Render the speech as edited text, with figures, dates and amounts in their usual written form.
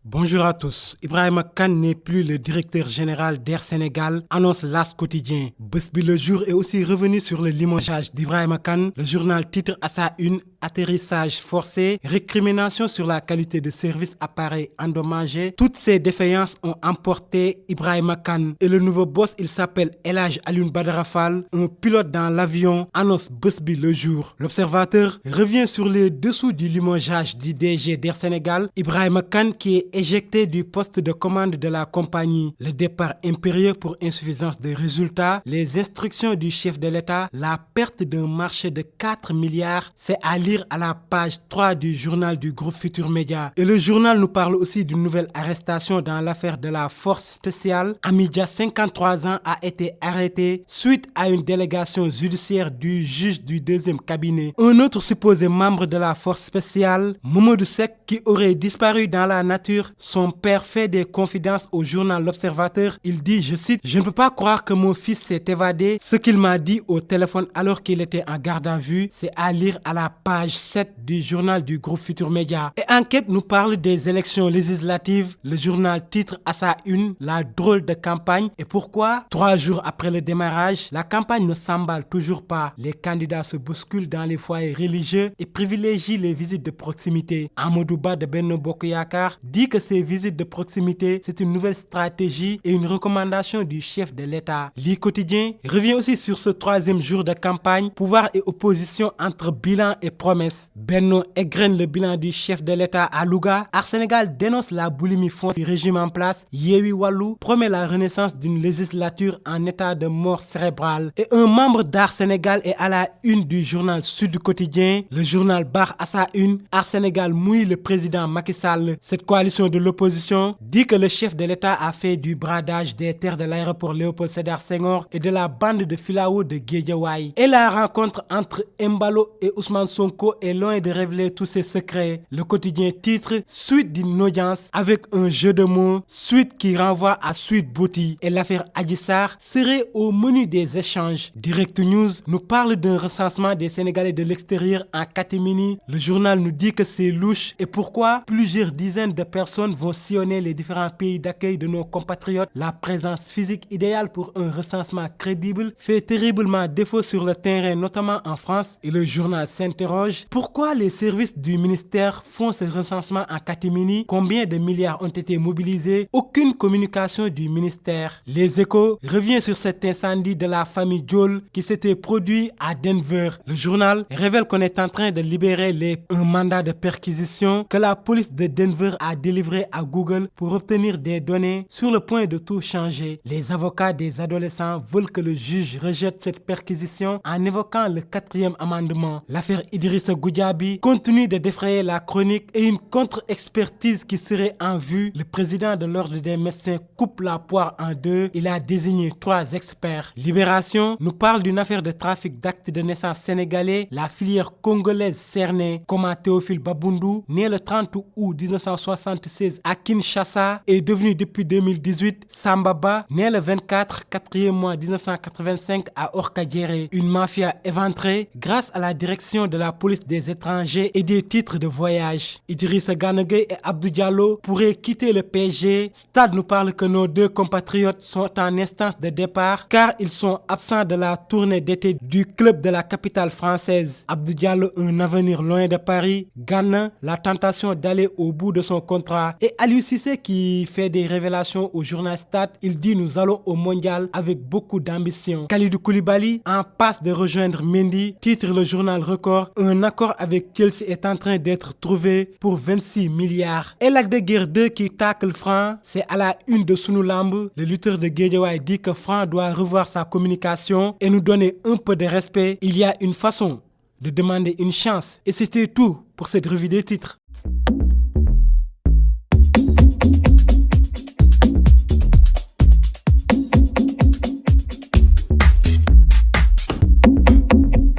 Bonjour à tous. Ibrahima Kane n'est plus le directeur général d'Air Sénégal, annonce l'As quotidien. Bës Bi Le Jour est aussi revenu sur le limogeage d'Ibrahima Kane. Le journal titre à sa une atterrissage forcé, récrimination sur la qualité de service appareil endommagé. Toutes ces défaillances ont emporté Ibrahima Kane. Et le nouveau boss, il s'appelle El Hadj Alioune Badara Fall, un pilote dans l'avion, annonce Bës Bi Le Jour. L'Observateur revient sur les dessous du limogeage du DG d'Air Sénégal, Ibrahima Kane, qui est éjecté du poste de commande de la compagnie. Le départ impérieux pour insuffisance de résultats, les instructions du chef de l'État, la perte d'un marché de 4 milliards, c'est à lire à la page 3 du journal du groupe Futurs Médias. Et le journal nous parle aussi d'une nouvelle arrestation dans l'affaire de la force spéciale. Amidia, 53 ans, a été arrêté suite à une délégation judiciaire du juge du deuxième cabinet. Un autre supposé membre de la force spéciale, Mamadou Seck, qui aurait disparu dans la nature. Son père fait des confidences au journal L'Observateur. Il dit, je cite, « Je ne peux pas croire que mon fils s'est évadé. Ce qu'il m'a dit au téléphone alors qu'il était en garde à vue, c'est à lire à la page 7 du journal du groupe Futurs Médias. » Et Enquête nous parle des élections législatives. Le journal titre à sa une la drôle de campagne. Et pourquoi? 3 jours après le démarrage, la campagne ne s'emballe toujours pas. Les candidats se bousculent dans les foyers religieux et privilégient les visites de proximité. Amadou Ba de Benno Bokk Yakaar dit que ces visites de proximité, c'est une nouvelle stratégie et une recommandation du chef de l'État. Le Quotidien revient aussi sur ce 3e jour de campagne, pouvoir et opposition entre bilan et promesses. Benno égrène le bilan du chef de l'État à Louga. Aar Sénégal dénonce la boulimie foncière du régime en place. Yewwi Wallu promet la renaissance d'une législature en état de mort cérébrale. Et un membre d'Aar Sénégal est à la une du journal Sud Quotidien. Le journal barre à sa une, Aar Sénégal mouille le président Macky Sall. Cette coalition de l'opposition dit que le chef de l'État a fait du bradage des terres de l'aéroport Léopold Sédar Senghor et de la bande de filao de Guédiawaye. Et la rencontre entre Embalo et Ousmane Sonko est loin de révéler tous ses secrets. Le Quotidien titre suite d'une audience avec un jeu de mots, suite qui renvoie à Sweet Beauty. Et l'affaire Adji Sarr serait au menu des échanges. Direct News nous parle d'un recensement des Sénégalais de l'extérieur en catimini. Le journal nous dit que c'est louche. Et pourquoi? Plusieurs dizaines de personnes vont sillonner les différents pays d'accueil de nos compatriotes. La présence physique idéale pour un recensement crédible fait terriblement défaut sur le terrain, notamment en France. Et le journal s'interroge, pourquoi les services du ministère font ce recensement en catimini? Combien de milliards ont été mobilisés? Aucune communication du ministère. Les Échos revient sur cet incendie de la famille Diol qui s'était produit à Denver. Le journal révèle qu'on est en train de libérer un mandat de perquisition que la police de Denver a délivré à Google pour obtenir des données sur le point de tout changer. Les avocats des adolescents veulent que le juge rejette cette perquisition en évoquant le 4e amendement. L'affaire Idrissa Goudiaby continue de défrayer la chronique et une contre-expertise qui serait en vue. Le président de l'ordre des médecins coupe la poire en deux. Il a désigné 3 experts. Libération nous parle d'une affaire de trafic d'actes de naissance sénégalais. La filière congolaise cernée, comment Théophile Baboundou, né le 30 août 1976 à Kinshasa, est devenu depuis 2018 Samba Ba, né le 24, 4e mois 1985 à Orkadiéré. Une mafia éventrée grâce à la direction de la police des étrangers et des titres de voyage. Idrissa Gana Gueye et Abdou Diallo pourraient quitter le PSG. Stade nous parle que nos 2 compatriotes sont en instance de départ car ils sont absents de la tournée d'été du club de la capitale française. Abdou Diallo, un avenir loin de Paris. Gana, la tentation d'aller au bout de son contrat. Et Aliou Cissé qui fait des révélations au journal Stade. Il dit nous allons au mondial avec beaucoup d'ambition. Kalidou Koulibaly en passe de rejoindre Mendy, titre le journal Record. Un accord avec Chelsea est en train d'être trouvé pour 26 milliards. Et Lac de Guiers 2 qui tacle Franc, c'est à la une de Sunu Lamb. Le lutteur de Guédiawaye dit que Franc doit revoir sa communication et nous donner un peu de respect. Il y a une façon de demander une chance. Et c'était tout pour cette revue des titres.